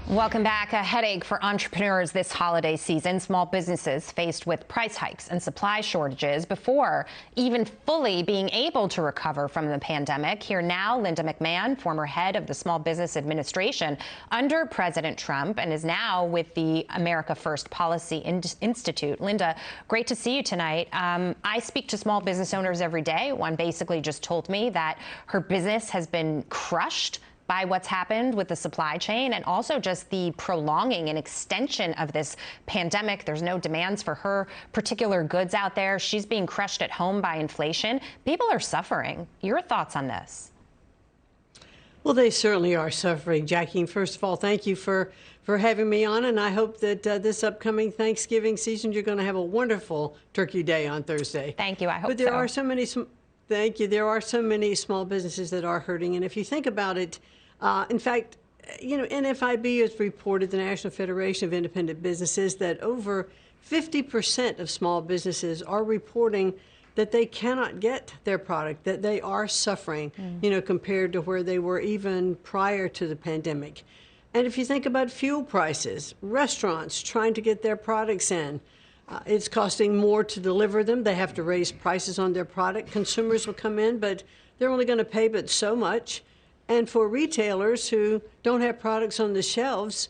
Welcome back. A headache for entrepreneurs this holiday season. Small businesses faced with price hikes and supply shortages before even fully being able to recover from the pandemic. Here now, Linda McMahon, former head of the Small Business Administration under President Trump, and is now with the America First Policy Institute. Linda, great to see you tonight. I speak to small business owners every day. One basically just told me that her business has been crushed by what's happened with the supply chain and also just the prolonging and extension of this pandemic. There's no demands for her particular goods out there. She's being crushed at home by inflation. People are suffering. Your thoughts on this? Well, they certainly are suffering, Jackie. First of all, thank you for having me on, and I hope that this upcoming Thanksgiving season, you're going to have a wonderful Turkey Day on Thursday. Thank you. I hope so. But there are so many. Thank you. There are so many small businesses that are hurting, and if you think about it, in fact, you know, NFIB has reported, the National Federation of Independent Businesses, that over 50% of small businesses are reporting that they cannot get their product, that they are suffering, you know, compared to where they were even prior to the pandemic. And if you think about fuel prices, restaurants trying to get their products in, it's costing more to deliver them. They have to raise prices on their product. Consumers will come in, but they're only going to pay but so much. And for retailers who don't have products on the shelves,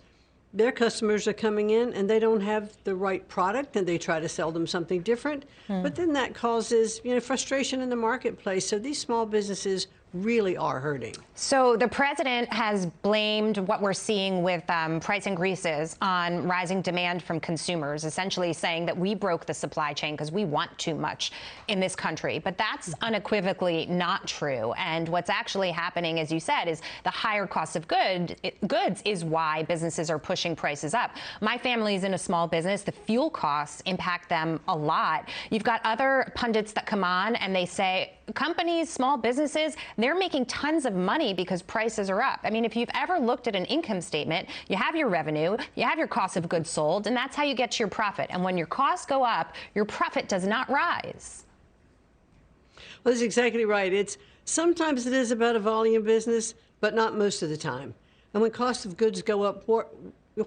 their customers are coming in and they don't have the right product and they try to sell them something different. But then that causes, you know, frustration in the marketplace. So these small businesses really are hurting. So the president has blamed what we're seeing with price increases on rising demand from consumers, essentially saying that we broke the supply chain because we want too much in this country. But that's unequivocally not true. And what's actually happening, as you said, is the higher cost of goods is why businesses are pushing prices up. My family's in a small business. The fuel costs impact them a lot. You've got other pundits that come on and they say, companies, small businesses, they're making tons of money because prices are up. I mean, if you've ever looked at an income statement, you have your revenue, you have your cost of goods sold, and that's how you get to your profit. And when your costs go up, your profit does not rise. Well, that's exactly right. Sometimes it is about a volume business, but not most of the time. And when cost of goods go up,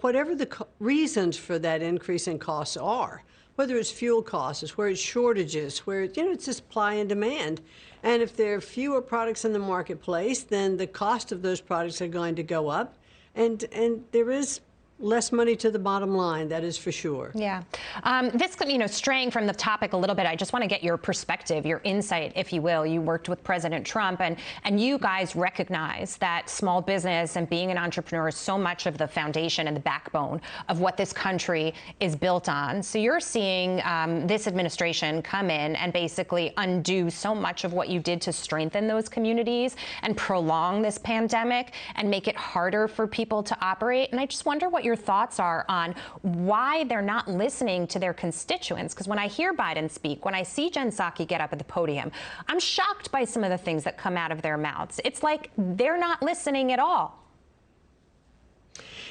whatever the reasons for that increase in costs are, whether it's fuel costs, where it's shortages, where it's supply and demand. And if there are fewer products in the marketplace, then the cost of those products are going to go up. And there is less money to the bottom line, that is for sure. Yeah. This, straying from the topic a little bit, I just want to get your perspective, your insight, if you will. You worked with President Trump, and you guys recognize that small business and being an entrepreneur is so much of the foundation and the backbone of what this country is built on. So you're seeing this administration come in and basically undo so much of what you did to strengthen those communities and prolong this pandemic and make it harder for people to operate. And I just wonder what your thoughts are on why they're not listening to their constituents. Because when I hear Biden speak, when I see Jen Psaki get up at the podium, I'm shocked by some of the things that come out of their mouths. It's like they're not listening at all.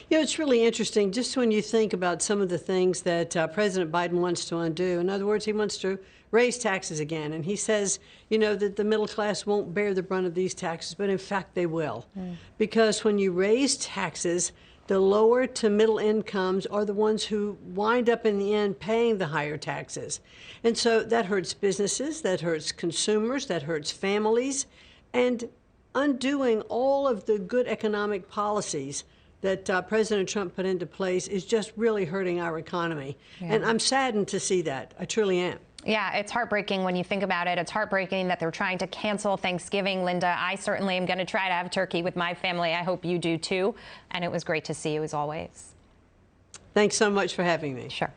You know, it's really interesting just when you think about some of the things that President Biden wants to undo. In other words, he wants to raise taxes again. And he says, that the middle class won't bear the brunt of these taxes, but in fact they will. Because when you raise taxes, the lower to middle incomes are the ones who wind up in the end paying the higher taxes. And so that hurts businesses, that hurts consumers, that hurts families. And undoing all of the good economic policies that President Trump put into place is just really hurting our economy. Yeah. And I'm saddened to see that. I truly am. Yeah, it's heartbreaking when you think about it. It's heartbreaking that they're trying to cancel Thanksgiving. Linda, I certainly am going to try to have turkey with my family. I hope you do too. And it was great to see you as always. Thanks so much for having me. Sure.